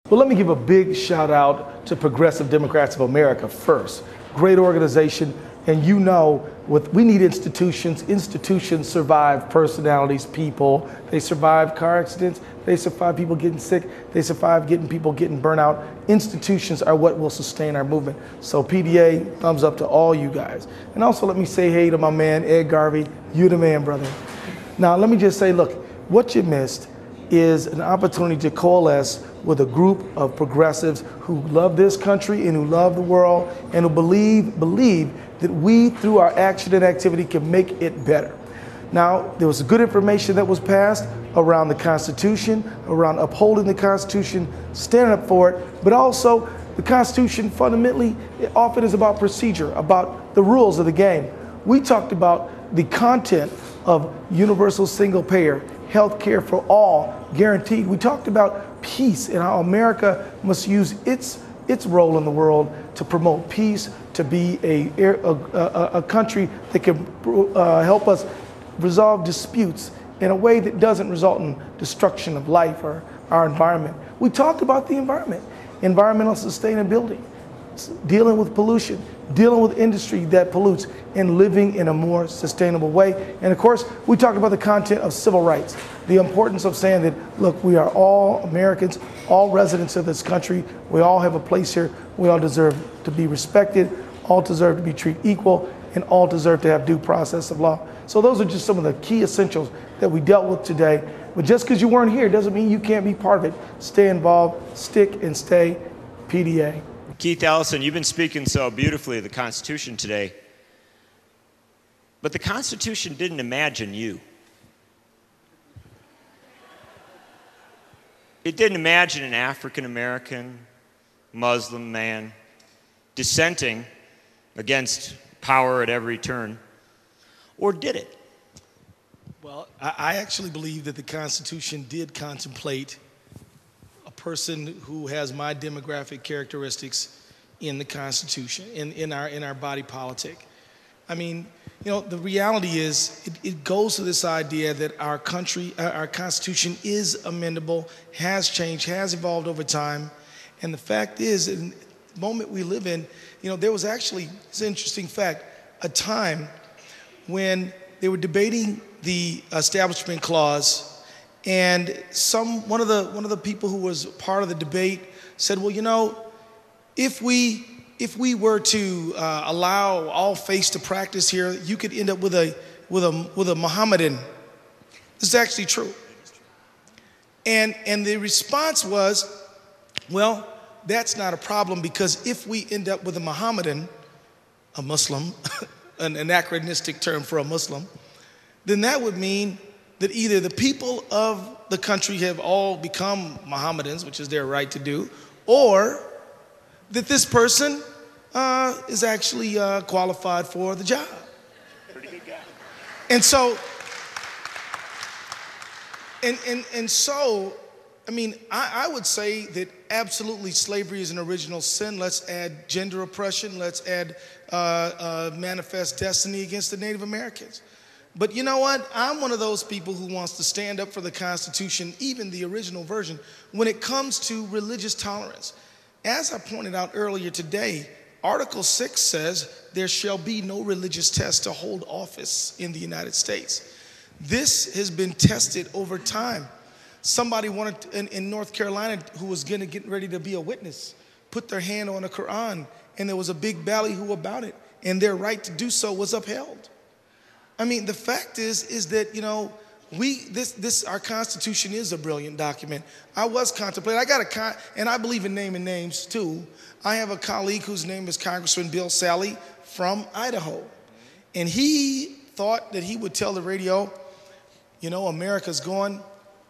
Well, let me give a big shout out to Progressive Democrats of America first. Great organization, and you know, we need institutions. Institutions survive personalities, people. They survive car accidents. They survive people getting sick. They survive people getting burnt out. Institutions are what will sustain our movement. So PDA, thumbs up to all you guys. And also let me say hey to my man, Ed Garvey. You the man, brother. Now let me just say, look, what you missed is an opportunity to coalesce with a group of progressives who love this country and who love the world and who believe that we, through our action and activity, can make it better. Now, there was good information that was passed around the Constitution, around upholding the Constitution, standing up for it, but also the Constitution fundamentally often is about procedure, about the rules of the game. We talked about the content of universal single payer, health care for all, guaranteed. We talked about peace and how America must use its role in the world to promote peace, to be a country that can help us resolve disputes in a way that doesn't result in destruction of life or our environment. We talked about the environment, environmental sustainability, dealing with pollution, dealing with industry that pollutes, and living in a more sustainable way. And of course, we talked about the content of civil rights, the importance of saying that, look, we are all Americans, all residents of this country. We all have a place here. We all deserve to be respected, all deserve to be treated equal, and all deserve to have due process of law. So those are just some of the key essentials that we dealt with today. But just because you weren't here doesn't mean you can't be part of it. Stay involved, stick and stay, PDA. Keith Ellison, you've been speaking so beautifully of the Constitution today, but the Constitution didn't imagine you. It didn't imagine an African-American, Muslim man dissenting against power at every turn, or did it? Well, I actually believe that the Constitution did contemplate a person who has my demographic characteristics in the Constitution, in our body politic. I mean, you know, the reality is it goes to this idea that our country, our Constitution is amendable, has changed, has evolved over time. And the fact is, in the moment we live in, you know, there was actually, it's an interesting fact, a time when they were debating the Establishment Clause, and one of the people who was part of the debate said, well, you know, if we were to allow all faiths to practice here, you could end up with a Mohammedan. This is actually true. And the response was, well, that's not a problem, because if we end up with a Mohammedan, a Muslim, an anachronistic term for a Muslim, then that would mean that either the people of the country have all become Mohammedans, which is their right to do, or that this person is actually qualified for the job. Pretty good guy. And so, and so, I mean, I would say that absolutely slavery is an original sin. Let's add gender oppression. Let's add manifest destiny against the Native Americans. But you know what? I'm one of those people who wants to stand up for the Constitution, even the original version, when it comes to religious tolerance. As I pointed out earlier today, Article 6 says there shall be no religious test to hold office in the United States. This has been tested over time. Somebody wanted in North Carolina who was getting ready to be a witness, put their hand on the Quran, and there was a big ballyhoo about it, and their right to do so was upheld. I mean, the fact is that, you know, our Constitution is a brilliant document. I was contemplating. And I believe in naming names too. I have a colleague whose name is Congressman Bill Sally from Idaho, and he thought that he would tell the radio, you know, America's going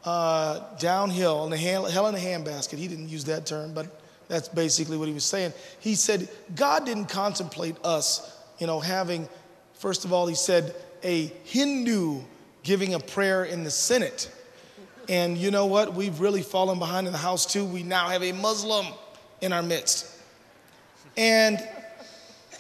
downhill, in hell in a handbasket. He didn't use that term, but that's basically what he was saying. He said God didn't contemplate us, you know, having. First of all, he said a Hindu giving a prayer in the Senate. And you know what? We've really fallen behind in the House too. We now have a Muslim in our midst. And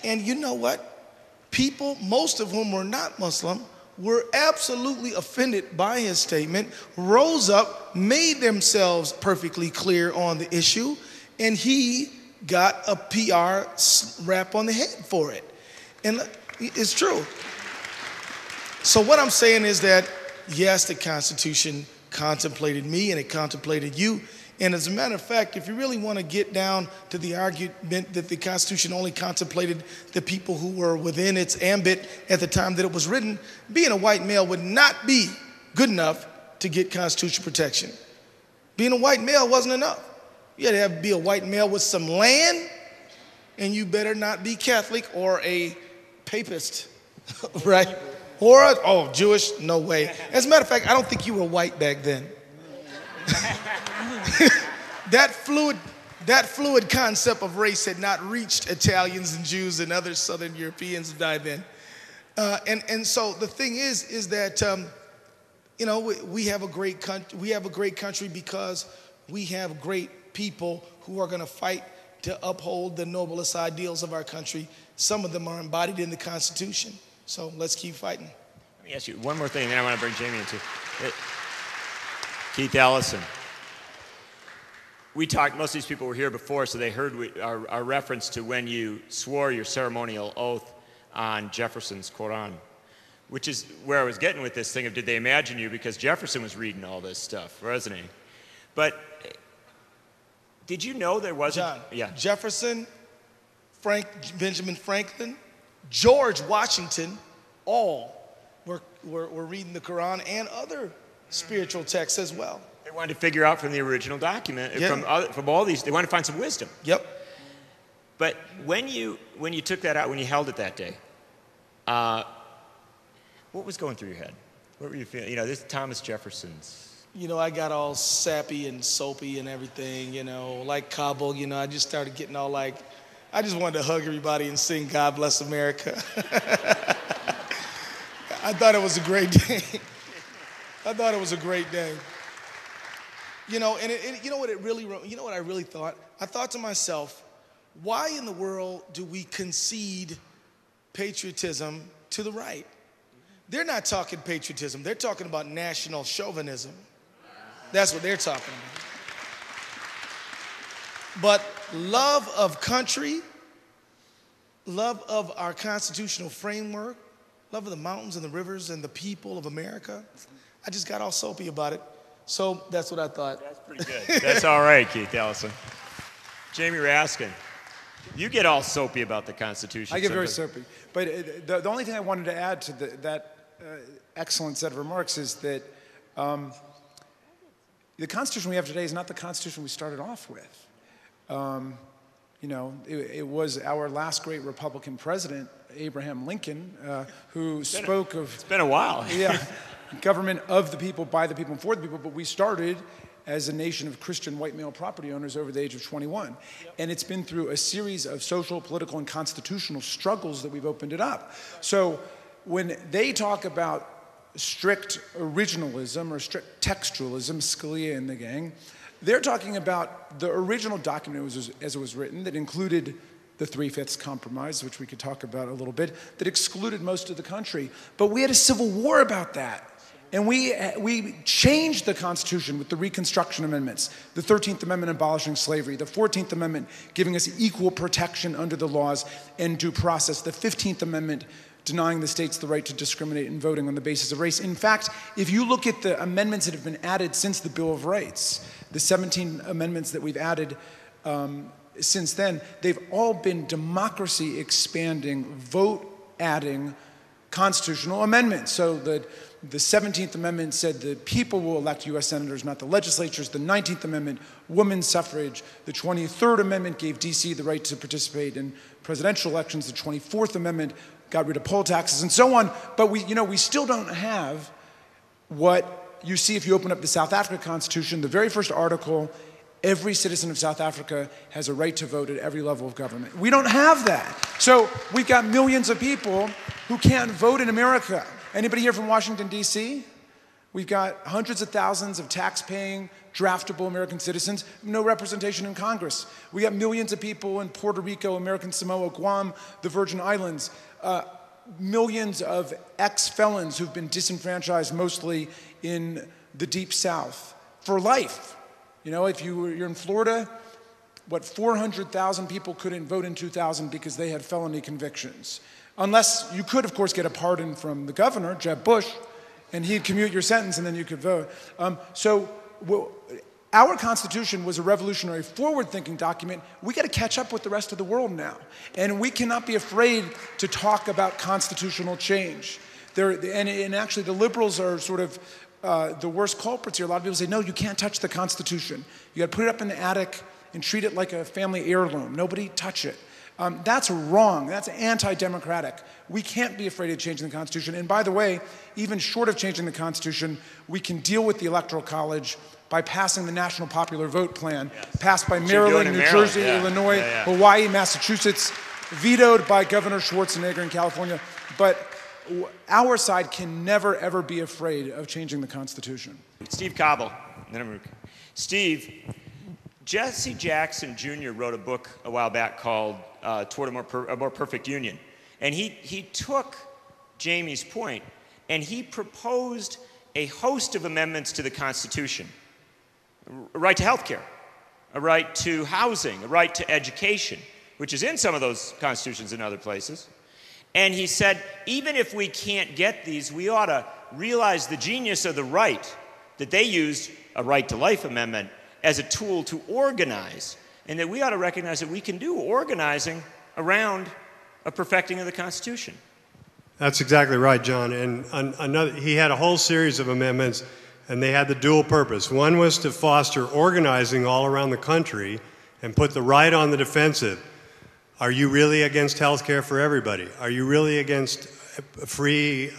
you know what? People, most of whom were not Muslim, were absolutely offended by his statement, rose up, made themselves perfectly clear on the issue, and he got a PR rap on the head for it. And it's true. So what I'm saying is that, yes, the Constitution contemplated me and it contemplated you. And as a matter of fact, if you really want to get down to the argument that the Constitution only contemplated the people who were within its ambit at the time that it was written, being a white male would not be good enough to get constitutional protection. Being a white male wasn't enough. You had to be a white male with some land, and you better not be Catholic or a papist, right? Or, Jewish, no way. As a matter of fact, I don't think you were white back then. That fluid concept of race had not reached Italians and Jews and other Southern Europeans by then. And so the thing is that we have a great country. We have a great country because we have great people who are going to fight to uphold the noblest ideals of our country. Some of them are embodied in the Constitution. So let's keep fighting. Let me ask you one more thing, and then I want to bring Jamie into it. Keith Ellison. We talked, most of these people were here before, so they heard our reference to when you swore your ceremonial oath on Jefferson's Quran, which is where I was getting with this thing of did they imagine you, because Jefferson was reading all this stuff, wasn't he? But did you know there wasn't? John, yeah. Jefferson, Benjamin Franklin, George Washington, all were reading the Quran and other spiritual texts as well. They wanted to figure out from the original document, from all these, they wanted to find some wisdom. Yep. But when you took that out, when you held it that day, what was going through your head? What were you feeling? This Thomas Jefferson's. I got all sappy and soapy and everything, like Kabul, I just started getting all like, I just wanted to hug everybody and sing God Bless America. I thought it was a great day. I thought it was a great day. And what I really thought? I thought to myself, why in the world do we concede patriotism to the right? They're not talking patriotism. They're talking about national chauvinism. That's what they're talking about. But love of country, love of our constitutional framework, love of the mountains and the rivers and the people of America, I just got all soapy about it. So that's what I thought. That's pretty good. That's all right, Keith Ellison. Jamie Raskin, you get all soapy about the Constitution. I get very soapy. But the only thing I wanted to add to that excellent set of remarks is that the Constitution we have today is not the Constitution we started off with. It was our last great Republican president, Abraham Lincoln, who spoke of... It's been a while. Yeah. Government of the people, by the people, and for the people, but we started as a nation of Christian white male property owners over the age of 21. Yep. And it's been through a series of social, political, and constitutional struggles that we've opened it up. So when they talk about strict originalism or strict textualism, Scalia and the gang, they're talking about the original document as it was written that included the 3/5 compromise, which we could talk about a little bit, that excluded most of the country. But we had a civil war about that. And we changed the Constitution with the Reconstruction Amendments, the 13th Amendment abolishing slavery, the 14th Amendment giving us equal protection under the laws and due process, the 15th Amendment denying the states the right to discriminate in voting on the basis of race. In fact, if you look at the amendments that have been added since the Bill of Rights, the 17 amendments that we've added since then, they've all been democracy expanding, vote adding constitutional amendments. So the 17th Amendment said the people will elect U.S. senators, not the legislatures. The 19th Amendment, women's suffrage. The 23rd Amendment gave D.C. the right to participate in presidential elections. The 24th Amendment got rid of poll taxes and so on. But we still don't have what you see if you open up the South Africa Constitution. The very first article, every citizen of South Africa has a right to vote at every level of government. We don't have that. So we've got millions of people who can't vote in America. Anybody here from Washington, D.C.? We've got hundreds of thousands of tax-paying, draftable American citizens, no representation in Congress. We got millions of people in Puerto Rico, American Samoa, Guam, the Virgin Islands. millions of ex-felons who've been disenfranchised mostly in the Deep South for life. You know, if you're in Florida, what, 400,000 people couldn't vote in 2000 because they had felony convictions. Unless you could, of course, get a pardon from the governor, Jeb Bush, and he'd commute your sentence and then you could vote. Our Constitution was a revolutionary, forward-thinking document. We got to catch up with the rest of the world now. And we cannot be afraid to talk about constitutional change. And actually, the liberals are sort of the worst culprits here. A lot of people say, no, you can't touch the Constitution. You got to put it up in the attic and treat it like a family heirloom. Nobody touch it. That's wrong. That's anti-democratic. We can't be afraid of changing the Constitution. And by the way, even short of changing the Constitution, we can deal with the Electoral College by passing the National Popular Vote Plan, passed by Maryland, New Jersey, Illinois, Hawaii, Massachusetts, vetoed by Governor Schwarzenegger in California. But our side can never, ever be afraid of changing the Constitution. Steve Cobble. Steve, Jesse Jackson Jr. wrote a book a while back called Toward a More Perfect Union. And he took Jamie's point and he proposed a host of amendments to the Constitution. A right to health care, a right to housing, a right to education, which is in some of those constitutions in other places. And he said, even if we can't get these, we ought to realize the genius of the right, that they used a right to life amendment as a tool to organize, and that we ought to recognize that we can do organizing around a perfecting of the Constitution. That's exactly right, John. And he had a whole series of amendments, and they had the dual purpose. One was to foster organizing all around the country and put the right on the defensive. Are you really against health care for everybody? Are you really against free,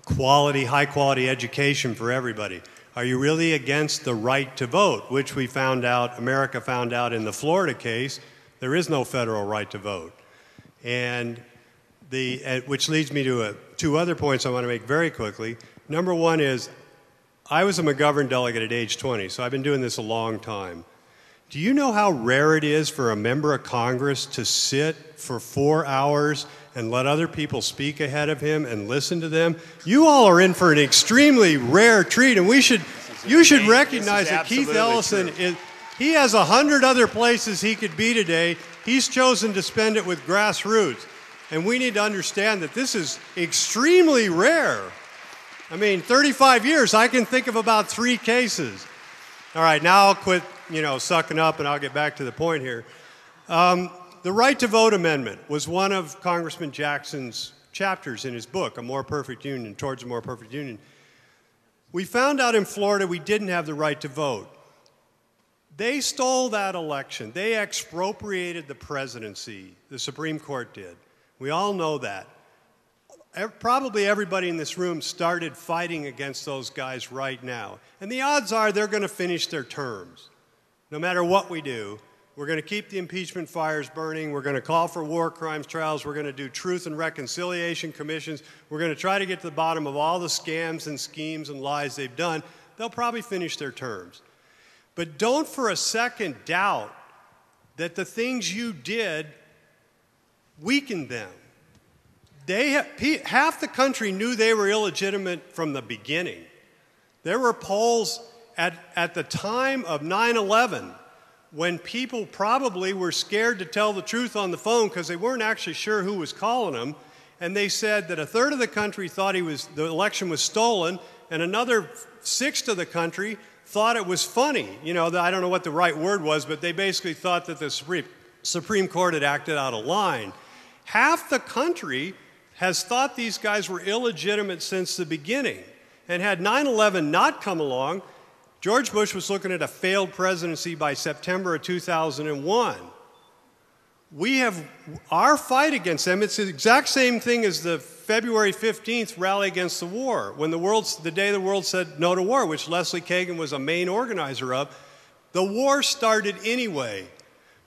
high-quality education for everybody? Are you really against the right to vote, which we found out, America found out in the Florida case, there is no federal right to vote. And which leads me to two other points I want to make very quickly. Number one is, I was a McGovern delegate at age 20, so I've been doing this a long time. Do you know how rare it is for a member of Congress to sit for 4 hours and let other people speak ahead of him and listen to them? You all are in for an extremely rare treat, and you should recognize that Keith Ellison he has 100 other places he could be today. He's chosen to spend it with grassroots. And we need to understand that this is extremely rare. I mean, 35 years, I can think of about 3 cases. All right, now I'll quit, sucking up and I'll get back to the point here. The right to vote amendment was one of Congressman Jackson's chapters in his book, A More Perfect Union, Towards a More Perfect Union. We found out in Florida we didn't have the right to vote. They stole that election. They expropriated the presidency. The Supreme Court did. We all know that. Probably everybody in this room started fighting against those guys right now. And the odds are they're going to finish their terms. No matter what we do, we're going to keep the impeachment fires burning. We're going to call for war crimes trials. We're going to do truth and reconciliation commissions. We're going to try to get to the bottom of all the scams and schemes and lies they've done. They'll probably finish their terms. But don't for a second doubt that the things you did weakened them. Half the country knew they were illegitimate from the beginning. There were polls at the time of 9/11 when people probably were scared to tell the truth on the phone because they weren't actually sure who was calling them, and they said that 1/3 of the country thought the election was stolen, and another 1/6 of the country thought it was funny. I don't know what the right word was, but they basically thought that the Supreme Court had acted out of line. Half the country has thought these guys were illegitimate since the beginning. And had 9/11 not come along, George Bush was looking at a failed presidency by September of 2001. We have our fight against them. It's the exact same thing as the February 15th rally against the war, when the day the world said no to war, which Leslie Kagan was a main organizer of. The war started anyway.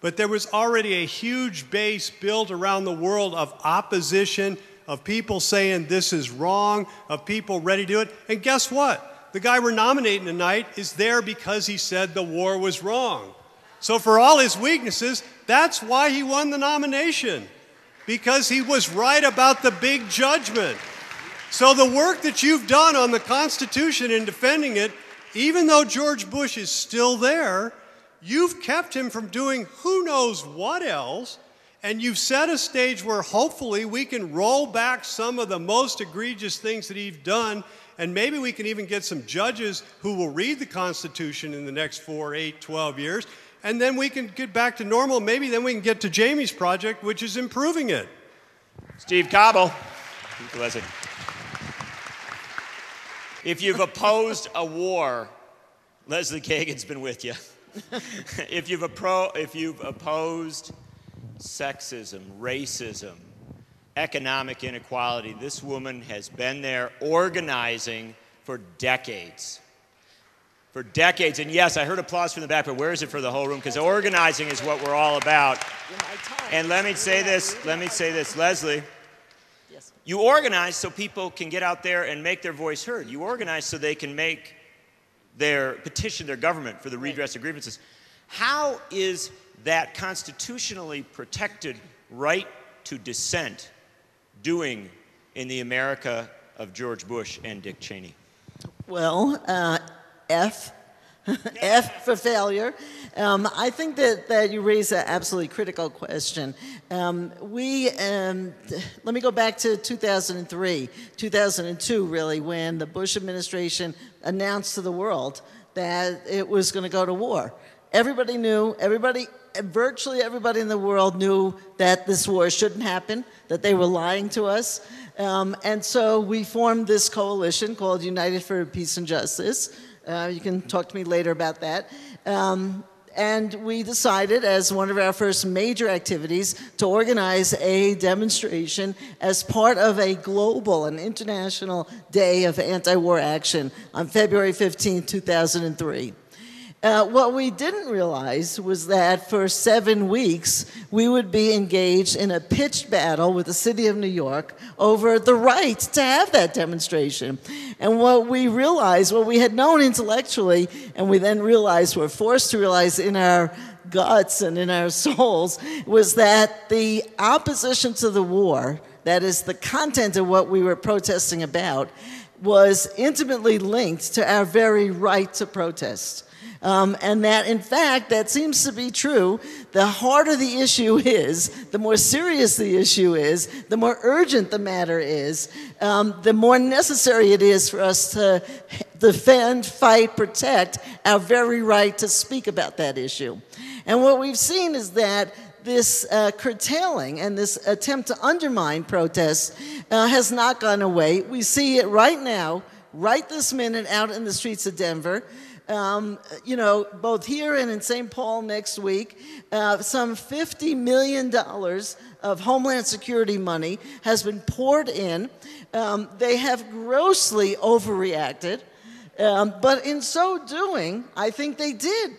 But there was already a huge base built around the world of opposition, of people saying this is wrong, of people ready to do it. And guess what? The guy we're nominating tonight is there because he said the war was wrong. So for all his weaknesses, that's why he won the nomination. because he was right about the big judgment. So the work that you've done on the Constitution in defending it, even though George Bush is still there, you've kept him from doing who knows what else, and you've set a stage where hopefully we can roll back some of the most egregious things that he's done, and maybe we can even get some judges who will read the Constitution in the next 4, 8, 12 years, and then we can get back to normal. Maybe then we can get to Jamie's project, which is improving it. Steve Cobble. Listen. If you've opposed a war, Leslie Kagan's been with you. If you've opposed sexism, racism, economic inequality, this woman has been there organizing for decades. For decades. And yes, I heard applause from the back, but where is it for the whole room? Because organizing is what we're all about. And let me say this, Leslie. You organize so people can get out there and make their voice heard. You organize so they can petition their government for the redress of grievances. How is that constitutionally protected right to dissent doing in the America of George Bush and Dick Cheney? Well, F for failure. I think that you raise an absolutely critical question. Let me go back to 2003, 2002 really, when the Bush administration announced to the world that it was going to go to war. Everybody knew, virtually everybody in the world knew that this war shouldn't happen, that they were lying to us. And so we formed this coalition called United for Peace and Justice. You can talk to me later about that. And we decided, as one of our first major activities, to organize a demonstration as part of a global and international day of anti-war action on February 15, 2003. What we didn't realize was that for 7 weeks, we would be engaged in a pitched battle with the city of New York over the right to have that demonstration. And what we realized, what we had known intellectually, and we then realized, were forced to realize in our guts and in our souls, was that the opposition to the war, that is the content of what we were protesting about, was intimately linked to our very right to protest. And that, in fact, that seems to be true. The harder the issue is, the more serious the issue is, the more urgent the matter is, the more necessary it is for us to defend, fight, protect our very right to speak about that issue. And what we've seen is that this curtailing and this attempt to undermine protests has not gone away. We see it right now, right this minute, out in the streets of Denver. Both here and in St. Paul next week, some $50 million of Homeland Security money has been poured in. They have grossly overreacted, but in so doing, I think they did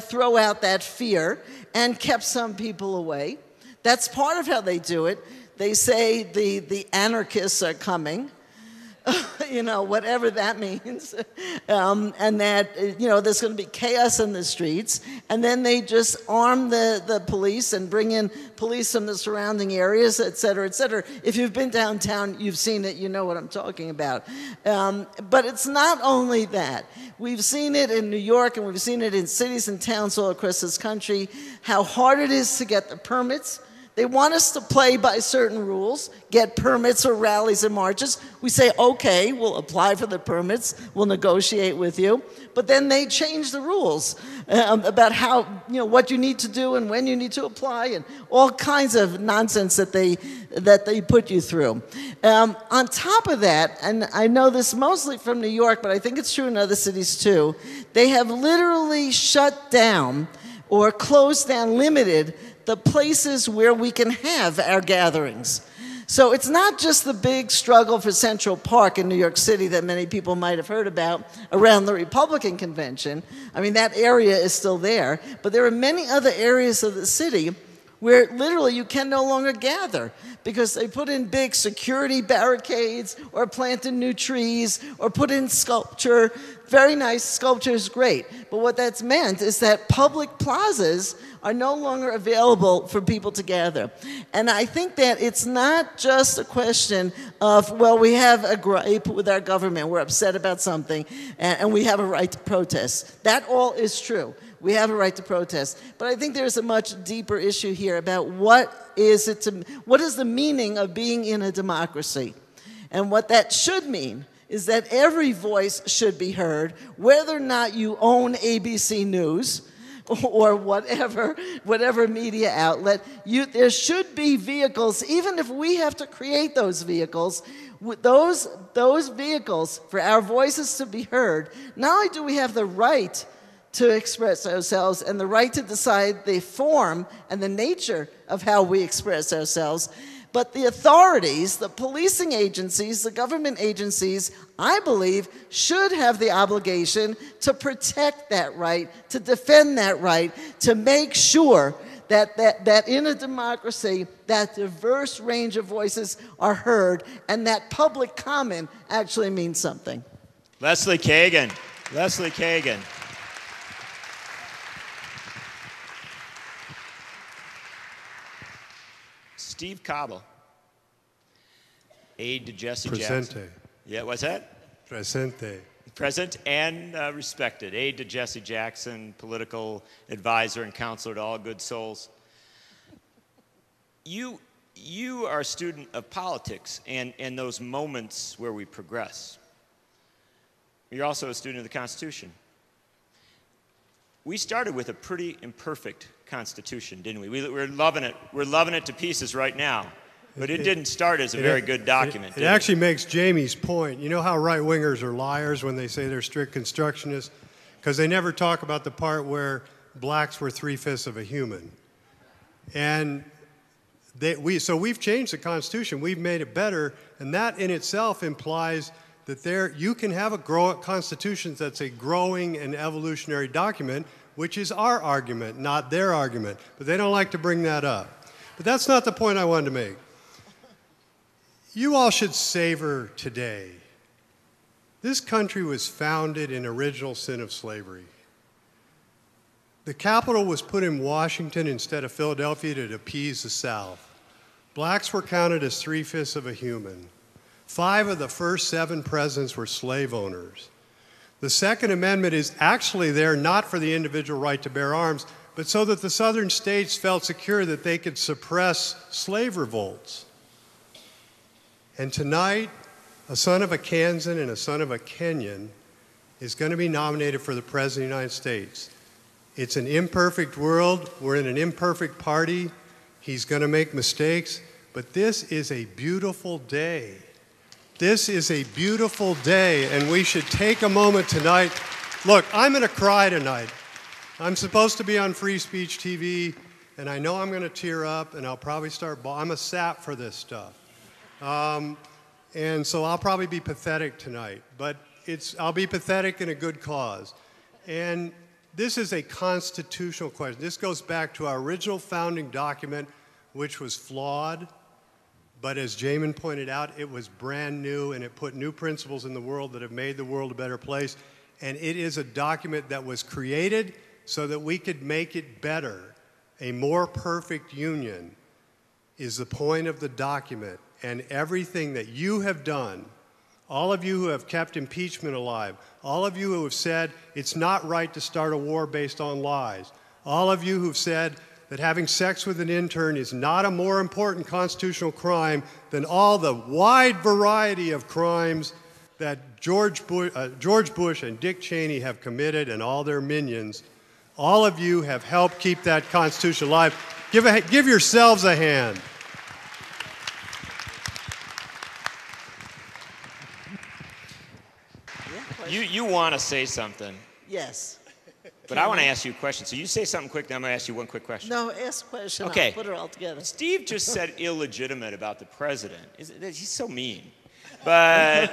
throw out that fear and kept some people away. That's part of how they do it. They say the anarchists are coming. Whatever that means, and that, there's going to be chaos in the streets, and then they just arm the police and bring in police from the surrounding areas, et cetera, et cetera. If you've been downtown, you've seen it, you know what I'm talking about. But it's not only that. We've seen it in New York, and we've seen it in cities and towns all across this country, how hard it is to get the permits. They want us to play by certain rules, get permits or rallies and marches. We say, okay, we'll apply for the permits, we'll negotiate with you. But then they change the rules about how, what you need to do and when you need to apply and all kinds of nonsense that they put you through. On top of that, and I know this mostly from New York, but I think it's true in other cities too, they have literally shut down or closed down, limited the places where we can have our gatherings. So it's not just the big struggle for Central Park in New York City that many people might have heard about around the Republican convention. I mean, that area is still there, but there are many other areas of the city where literally you can no longer gather because they put in big security barricades or planted new trees or put in sculpture. Very nice, sculpture is great. But what that's meant is that public plazas are no longer available for people to gather. And I think that it's not just a question of, well, we have a gripe with our government, we're upset about something, and we have a right to protest. That all is true. We have a right to protest. But I think there's a much deeper issue here about what is the meaning of being in a democracy. And what that should mean is that every voice should be heard, whether or not you own ABC News or whatever media outlet. There should be vehicles, even if we have to create those vehicles, those vehicles for our voices to be heard. Not only do we have the right to express ourselves and the right to decide the form and the nature of how we express ourselves, but the authorities, the policing agencies, the government agencies, I believe, should have the obligation to protect that right, to defend that right, to make sure that in a democracy, that diverse range of voices are heard and that public comment actually means something. Leslie Kagan. Leslie Kagan. Steve Cobble, aide to Jesse Jackson. Yeah, what's that? Presente. Present and respected. Aide to Jesse Jackson, political advisor and counselor to all good souls. You are a student of politics and those moments where we progress. You're also a student of the Constitution. We started with a pretty imperfect Constitution, didn't we? We're loving it. We're loving it to pieces right now. But it didn't start as a very good document. It actually makes Jamie's point. You know how right-wingers are liars when they say they're strict constructionists? Because they never talk about the part where blacks were 3/5 of a human. And so we've changed the Constitution. We've made it better. And that in itself implies that you can have a Constitution that's a growing and evolutionary document, which is our argument, not their argument. But they don't like to bring that up. But that's not the point I wanted to make. You all should savor today. This country was founded in original sin of slavery. The capital was put in Washington instead of Philadelphia to appease the South. Blacks were counted as 3/5 of a human. 5 of the first 7 presidents were slave owners. The Second Amendment is actually there not for the individual right to bear arms, but so that the southern states felt secure that they could suppress slave revolts. And tonight, a son of a Kansan and a son of a Kenyan is going to be nominated for the President of the United States. It's an imperfect world. We're in an imperfect party. He's going to make mistakes. But this is a beautiful day. This is a beautiful day, and we should take a moment tonight. Look, I'm going to cry tonight. I'm supposed to be on Free Speech TV, and I know I'm going to tear up, and I'll probably start I'm a sap for this stuff. And so I'll probably be pathetic tonight, but I'll be pathetic in a good cause. And this is a constitutional question. This goes back to our original founding document, which was flawed, but as Jamin pointed out, it was brand new, and it put new principles in the world that have made the world a better place. And it is a document that was created so that we could make it better. A more perfect union is the point of the document. And everything that you have done, all of you who have kept impeachment alive, all of you who have said it's not right to start a war based on lies, all of you who've said that having sex with an intern is not a more important constitutional crime than all the wide variety of crimes that George Bush and Dick Cheney have committed and all their minions, all of you have helped keep that Constitution alive. Give yourselves a hand. You want to say something. Yes. But I want to ask you a question. So you say something quick, then I'm going to ask you one quick question. No, ask a question. Okay. I'll put it all together. Steve just said illegitimate about the president. He's so mean. But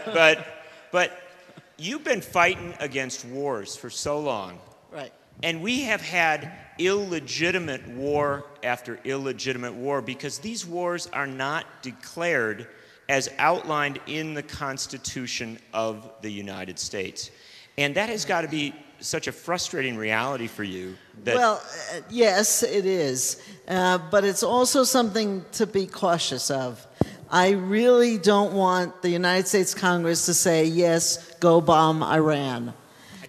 you've been fighting against wars for so long. Right. And we have had illegitimate war after illegitimate war because these wars are not declared as outlined in the Constitution of the United States. And that has got to be such a frustrating reality for you. That Well, yes, it is. But it's also something to be cautious of. I really don't want the United States Congress to say, yes, go bomb Iran.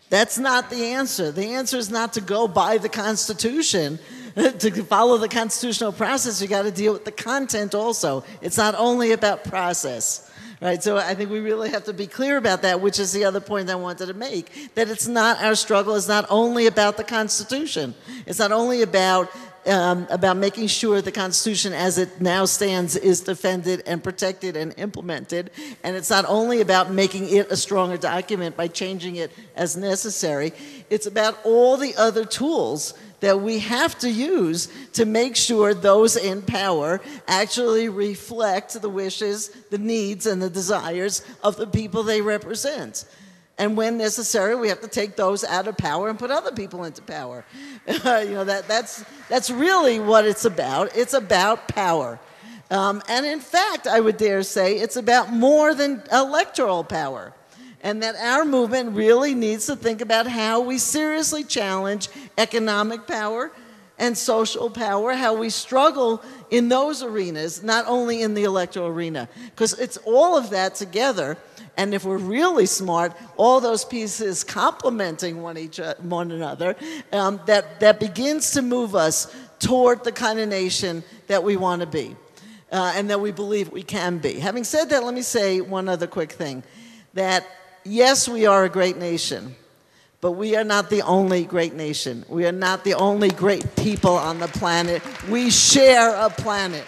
That's not the answer. The answer is not to go by the Constitution. To follow the constitutional process, you got to deal with the content also. It's not only about process. Right, so I think we really have to be clear about that, which is the other point I wanted to make, that it's not our struggle, it's not only about the Constitution. It's not only about making sure the Constitution as it now stands is defended and protected and implemented, and it's not only about making it a stronger document by changing it as necessary. It's about all the other tools that we have to use to make sure those in power actually reflect the wishes, the needs, and the desires of the people they represent. And when necessary, we have to take those out of power and put other people into power. That's really what it's about. It's about power. And in fact, I would dare say it's about more than electoral power. And that our movement really needs to think about how we seriously challenge economic power and social power, how we struggle in those arenas, not only in the electoral arena. Because it's all of that together, and if we're really smart, all those pieces complementing one another, that begins to move us toward the kind of nation that we want to be, and that we believe we can be. Having said that, let me say one other quick thing, that yes, we are a great nation, but we are not the only great nation. We are not the only great people on the planet. We share a planet.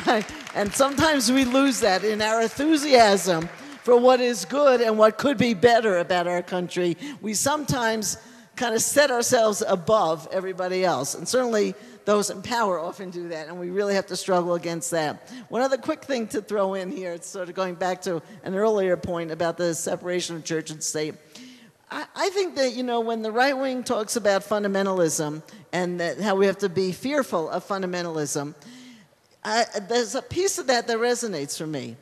Right? And sometimes we lose that in our enthusiasm for what is good and what could be better about our country. We sometimes kind of set ourselves above everybody else. And certainly those in power often do that, and we really have to struggle against that. One other quick thing to throw in here, it's sort of going back to an earlier point about the separation of church and state. I think that, when the right wing talks about fundamentalism and that how we have to be fearful of fundamentalism, there's a piece of that resonates for me.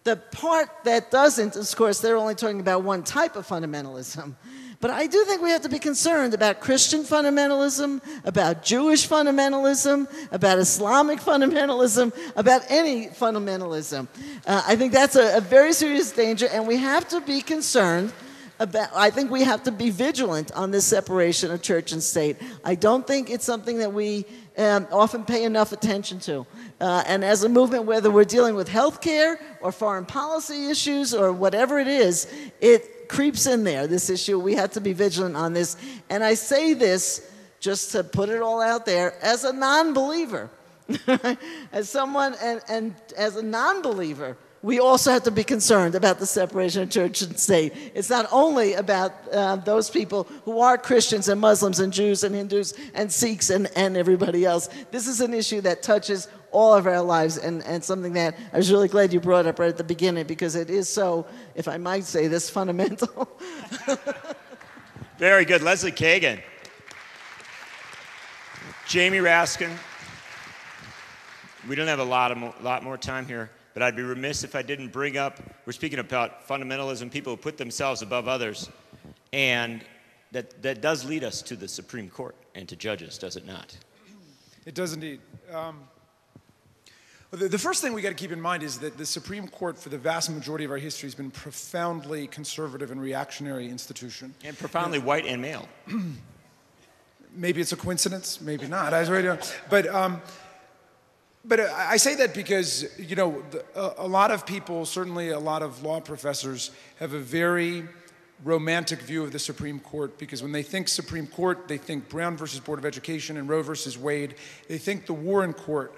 The part that doesn't, of course, they're only talking about one type of fundamentalism. But I do think we have to be concerned about Christian fundamentalism, about Jewish fundamentalism, about Islamic fundamentalism, about any fundamentalism. I think that's a very serious danger, and we have to be concerned about, I think we have to be vigilant on this separation of church and state. I don't think it's something that we often pay enough attention to. And as a movement, whether we're dealing with healthcare or foreign policy issues or whatever it is, it creeps in there, this issue. We have to be vigilant on this. And I say this just to put it all out there as a non-believer. As someone, and as a non-believer, we also have to be concerned about the separation of church and state. It's not only about those people who are Christians and Muslims and Jews and Hindus and Sikhs and everybody else. This is an issue that touches all of our lives, and something that I was really glad you brought up right at the beginning, because it is so, if I might say this, fundamental. Very good. Leslie Kagan. Jamie Raskin. We don't have a lot more time here, but I'd be remiss if I didn't bring up, we're speaking about fundamentalism, people who put themselves above others, and that does lead us to the Supreme Court and to judges, does it not? It does indeed. The first thing we got to keep in mind is that the Supreme Court, for the vast majority of our history, has been a profoundly conservative and reactionary institution. And profoundly white and male. Maybe it's a coincidence, maybe not. But I say that because, a lot of people, certainly a lot of law professors, have a very romantic view of the Supreme Court, because when they think Supreme Court, they think Brown versus Board of Education and Roe versus Wade. They think the Warren Court.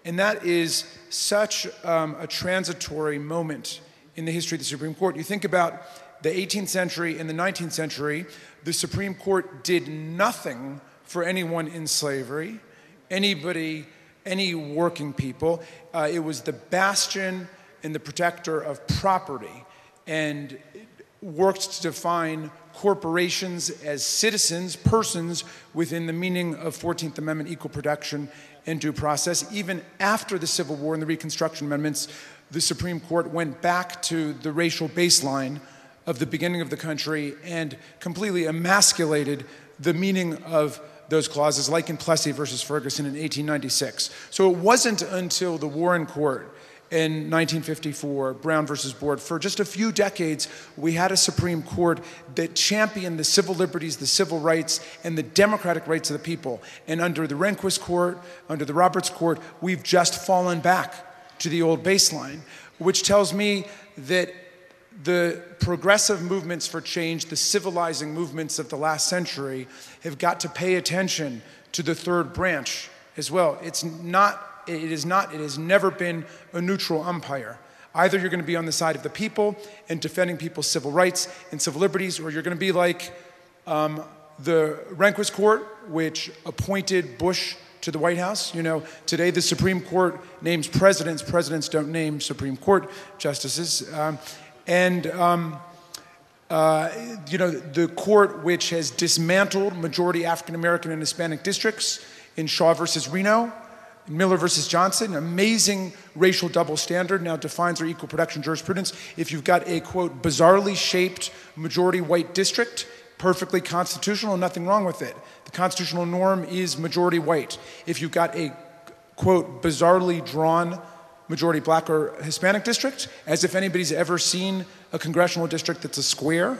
And that is such a transitory moment in the history of the Supreme Court. You think about the 18th century and the 19th century, the Supreme Court did nothing for anyone in slavery, anybody, any working people. It was the bastion and the protector of property, and worked to define corporations as citizens, persons within the meaning of 14th Amendment equal protection and due process. Even after the Civil War and the Reconstruction Amendments, the Supreme Court went back to the racial baseline of the beginning of the country and completely emasculated the meaning of those clauses, like in Plessy versus Ferguson in 1896. So it wasn't until the Warren Court in 1954, Brown versus Board, for just a few decades, we had a Supreme Court that championed the civil liberties, the civil rights, and the democratic rights of the people. And under the Rehnquist Court, under the Roberts Court, we've just fallen back to the old baseline, which tells me that the progressive movements for change, the civilizing movements of the last century, have got to pay attention to the third branch as well. It has never been a neutral umpire. Either you're going to be on the side of the people and defending people's civil rights and civil liberties, or you're going to be like the Rehnquist Court, which appointed Bush to the White House. You know, today the Supreme Court names presidents. Presidents don't name Supreme Court justices. You know, the court which has dismantled majority African American and Hispanic districts in Shaw versus Reno, Miller versus Johnson, amazing racial double standard, now defines our equal protection jurisprudence. If you've got a, quote, bizarrely shaped majority white district, perfectly constitutional, nothing wrong with it. The constitutional norm is majority white. If you've got a, quote, bizarrely drawn majority black or Hispanic district, as if anybody's ever seen a congressional district that's a square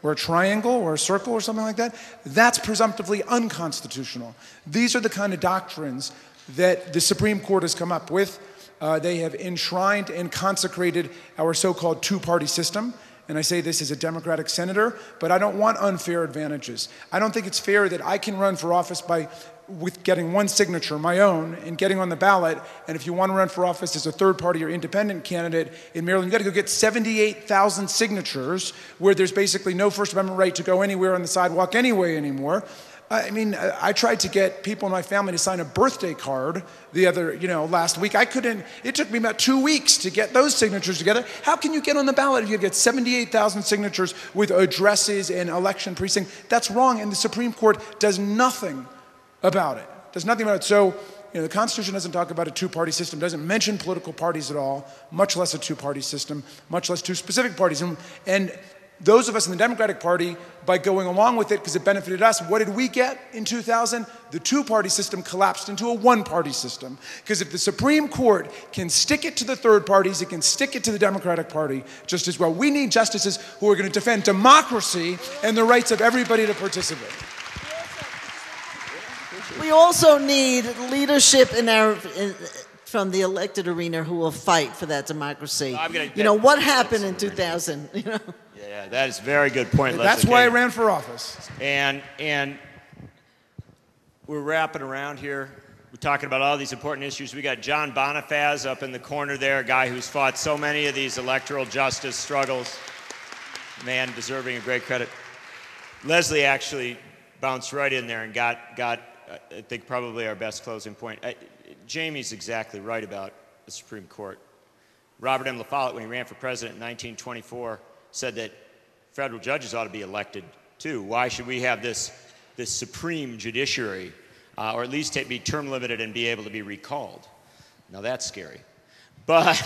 or a triangle or a circle or something like that, that's presumptively unconstitutional. These are the kind of doctrines that the Supreme Court has come up with. They have enshrined and consecrated our so-called two-party system. And I say this as a Democratic senator, but I don't want unfair advantages. I don't think it's fair that I can run for office with getting one signature, my own, and getting on the ballot. And if you want to run for office as a third-party or independent candidate in Maryland, you've got to go get 78,000 signatures where there's basically no First Amendment right to go anywhere on the sidewalk anyway anymore. I mean, I tried to get people in my family to sign a birthday card last week. I couldn't, it took me about 2 weeks to get those signatures together. How can you get on the ballot if you get 78,000 signatures with addresses and election precinct? That's wrong, and the Supreme Court does nothing about it. Does nothing about it. So, the Constitution doesn't talk about a two-party system, doesn't mention political parties at all, much less a two-party system, much less two specific parties. And those of us in the Democratic Party, by going along with it because it benefited us, what did we get in 2000? The two-party system collapsed into a one-party system. Because if the Supreme Court can stick it to the third parties, it can stick it to the Democratic Party just as well. We need justices who are going to defend democracy and the rights of everybody to participate. We also need leadership from the elected arena who will fight for that democracy. What happened in 2000? Yeah, that is a very good point, Leslie. That's why I ran for office. And we're wrapping around here. We're talking about all these important issues. We got John Bonifaz up in the corner there, a guy who's fought so many of these electoral justice struggles. Man deserving of great credit. Leslie actually bounced right in there and got I think, probably our best closing point. Jamie's exactly right about the Supreme Court. Robert M. La Follette, when he ran for president in 1924, said that federal judges ought to be elected too. Why should we have this supreme judiciary, or at least be term limited and be able to be recalled? Now that's scary. But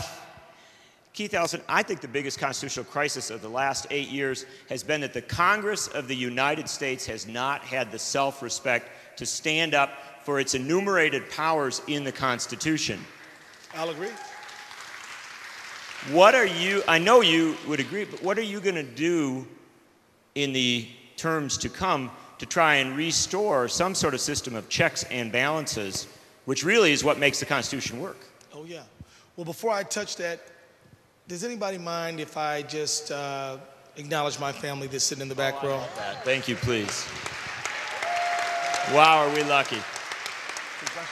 Keith Ellison, I think the biggest constitutional crisis of the last 8 years has been that the Congress of the United States has not had the self-respect to stand up for its enumerated powers in the Constitution. I'll agree. I know you would agree, but what are you going to do in the terms to come to try and restore some sort of system of checks and balances, which really is what makes the Constitution work? Oh, yeah. Well, before I touch that, does anybody mind if I just acknowledge my family that's sitting in the back row? Thank you, please. Wow, are we lucky.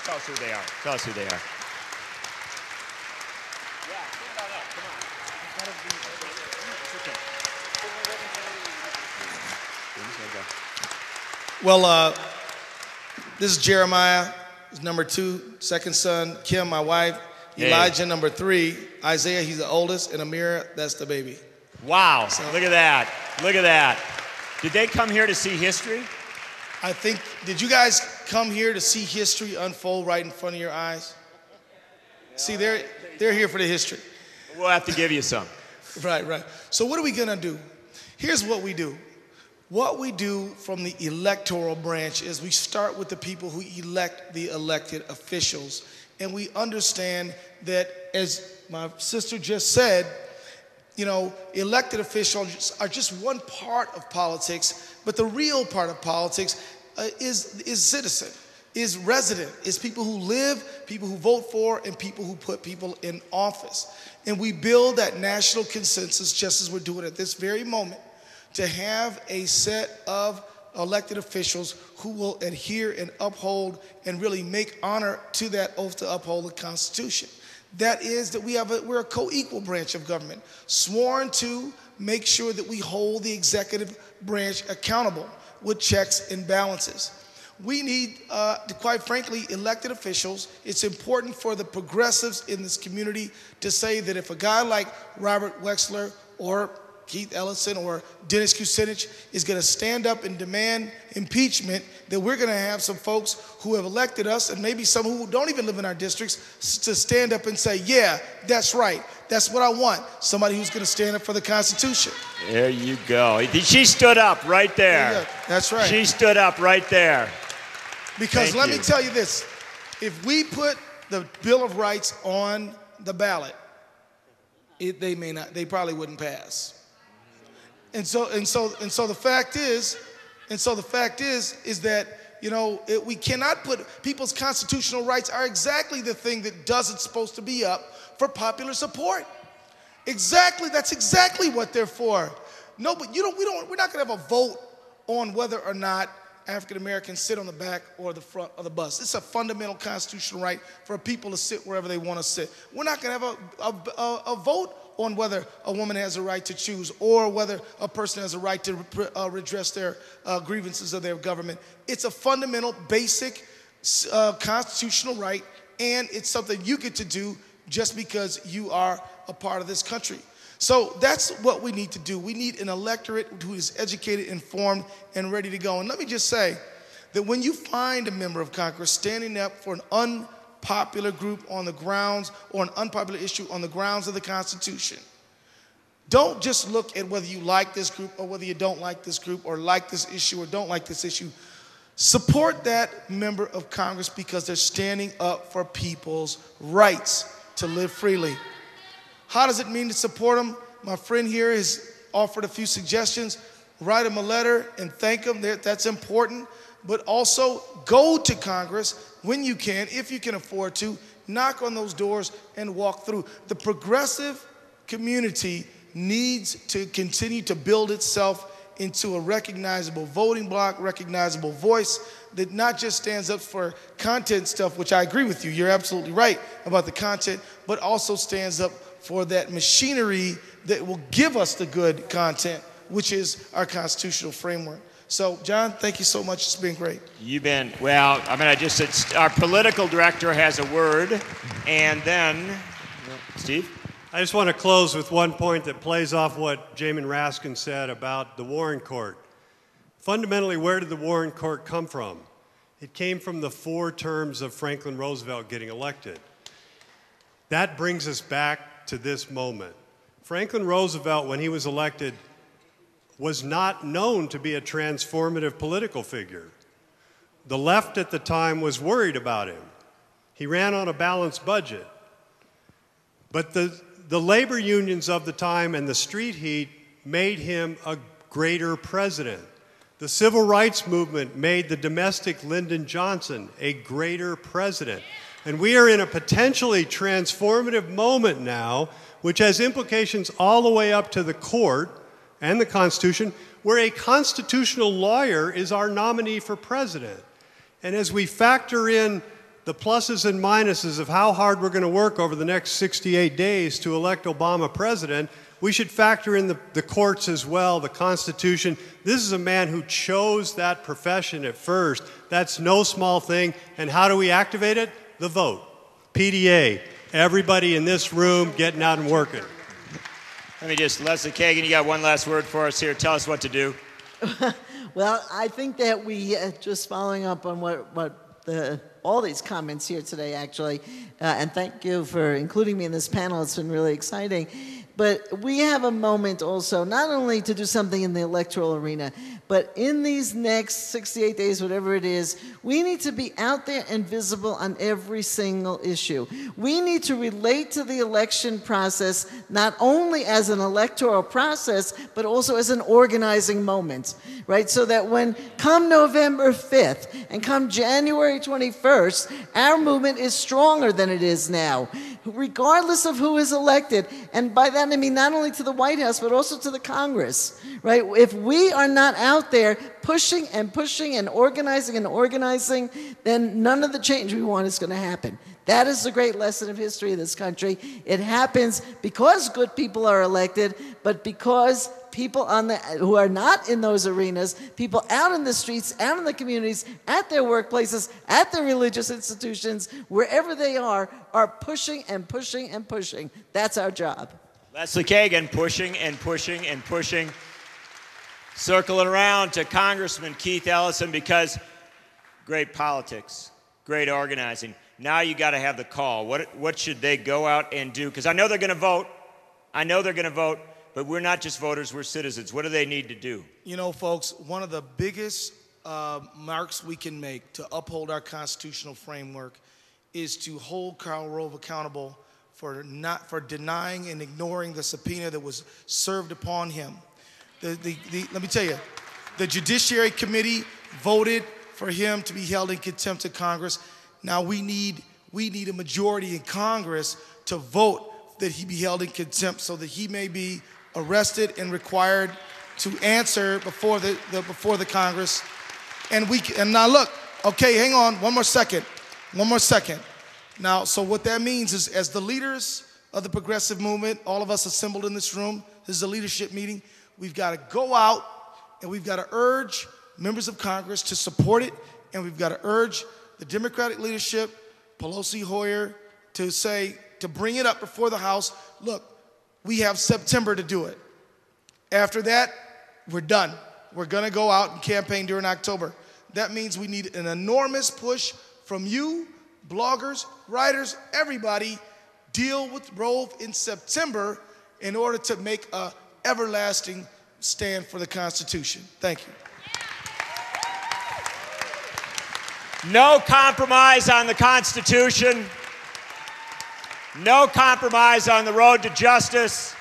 Tell us who they are. Tell us who they are. Well, this is Jeremiah, number 2, second son, Kim, my wife, Elijah, number 3, Isaiah, he's the oldest, and Amira, that's the baby. Wow, so, look at that. Look at that. Did they come here to see history? I think, did you guys come here to see history unfold right in front of your eyes? See, they're here for the history. We'll have to give you some. Right. So what are we gonna do? Here's what we do. What we do from the electoral branch is we start with the people who elect the elected officials. And we understand that, as my sister just said, you know, elected officials are just one part of politics, but the real part of politics is citizen, is resident, is people who live, people who vote for, and people who put people in office. And we build that national consensus, just as we're doing at this very moment, to have a set of elected officials who will adhere and uphold and really make honor to that oath to uphold the Constitution. That is that we're a co-equal branch of government, sworn to make sure that we hold the executive branch accountable with checks and balances. We need, quite frankly, elected officials. It's important for the progressives in this community to say that if a guy like Robert Wexler or Keith Ellison or Dennis Kucinich is going to stand up and demand impeachment, that we're going to have some folks who have elected us, and maybe some who don't even live in our districts, to stand up and say, yeah, that's right. That's what I want. Somebody who's going to stand up for the Constitution. There you go. She stood up right there. That's right. She stood up right there. Because let me tell you this. If we put the Bill of Rights on the ballot, they probably wouldn't pass. And so the fact is that, you know, we cannot put people's constitutional rights are exactly the thing that doesn't supposed to be up for popular support. Exactly, that's exactly what they're for. No, but we're not going to have a vote on whether or not African Americans sit on the back or the front of the bus. It's a fundamental constitutional right for people to sit wherever they want to sit. We're not going to have a vote on whether a woman has a right to choose or whether a person has a right to redress their grievances of their government. It's a fundamental, basic constitutional right, and it's something you get to do just because you are a part of this country. So that's what we need to do. We need an electorate who is educated, informed, and ready to go. And let me just say that when you find a member of Congress standing up for an unpopular group on the grounds or an unpopular issue on the grounds of the Constitution, don't just look at whether you like this group or whether you don't like this group or like this issue or don't like this issue. Support that member of Congress because they're standing up for people's rights to live freely. How does it mean to support them? My friend here has offered a few suggestions. Write them a letter and thank them. That's important. But also go to Congress when you can, if you can afford to, knock on those doors and walk through. The progressive community needs to continue to build itself into a recognizable voting bloc, recognizable voice that not just stands up for content stuff, which I agree with you, you're absolutely right about the content, but also stands up for that machinery that will give us the good content, which is our constitutional framework. So, John, thank you so much. It's been great. You've been, well, I mean, I just said our political director has a word, and then, Steve? I just want to close with one point that plays off what Jamin Raskin said about the Warren Court. Fundamentally, where did the Warren Court come from? It came from the 4 terms of Franklin Roosevelt getting elected. That brings us back to this moment. Franklin Roosevelt, when he was elected, was not known to be a transformative political figure. The left at the time was worried about him. He ran on a balanced budget. But the labor unions of the time and the street heat made him a greater president. The civil rights movement made the domestic Lyndon Johnson a greater president. And we are in a potentially transformative moment now, which has implications all the way up to the court and the Constitution, where a constitutional lawyer is our nominee for president. And as we factor in the pluses and minuses of how hard we're going to work over the next 68 days to elect Obama president, we should factor in the courts as well, the Constitution. This is a man who chose that profession at first. That's no small thing. And how do we activate it? The vote. PDA. Everybody in this room getting out and working. Let me just, Leslie Kagan, you got one last word for us here. Tell us what to do. Well, I think that we, just following up on all these comments here today, actually, and thank you for including me in this panel. It's been really exciting. But we have a moment also, not only to do something in the electoral arena, but in these next 68 days, whatever it is, we need to be out there and visible on every single issue. We need to relate to the election process not only as an electoral process, but also as an organizing moment, right? So that when come November 5th and come January 21st, our movement is stronger than it is now, regardless of who is elected. And by that I mean not only to the White House, but also to the Congress, right? If we are not out there pushing and organizing, then none of the change we want is going to happen. That is the great lesson of history of this country. It happens because good people are elected, but because people who are not in those arenas, people out in the streets, out in the communities, at their workplaces, at their religious institutions, wherever they are pushing and pushing and pushing. That's our job. Leslie Kagan, pushing and pushing and pushing. Circling around to Congressman Keith Ellison, because great politics, great organizing. Now you got to have the call. What should they go out and do? Because I know they're going to vote. I know they're going to vote, but we're not just voters, we're citizens. What do they need to do? You know, folks, one of the biggest marks we can make to uphold our constitutional framework is to hold Karl Rove accountable for denying and ignoring the subpoena that was served upon him. Let me tell you, the Judiciary Committee voted for him to be held in contempt of Congress. Now we need a majority in Congress to vote that he be held in contempt so that he may be arrested and required to answer before the Congress. And now look, okay, hang on, one more second. Now, so what that means is, as the leaders of the progressive movement, all of us assembled in this room, this is a leadership meeting, we've got to go out and we've got to urge members of Congress to support it, and we've got to urge the Democratic leadership, Pelosi, Hoyer, to bring it up before the House. Look, we have September to do it. After that, we're done. We're going to go out and campaign during October. That means we need an enormous push from you, bloggers, writers, everybody. Deal with Rove in September in order to make an everlasting stand for the Constitution. Thank you. No compromise on the Constitution. No compromise on the road to justice.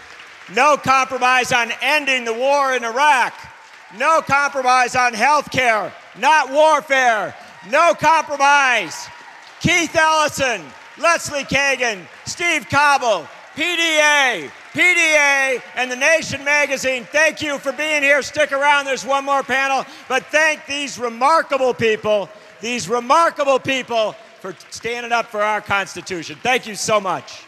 No compromise on ending the war in Iraq. No compromise on health care, not warfare. No compromise. Keith Ellison, Leslie Kagan, Steve Cobble, PDA, and The Nation magazine, thank you for being here. Stick around, there's one more panel. But thank these remarkable people for standing up for our Constitution. Thank you so much.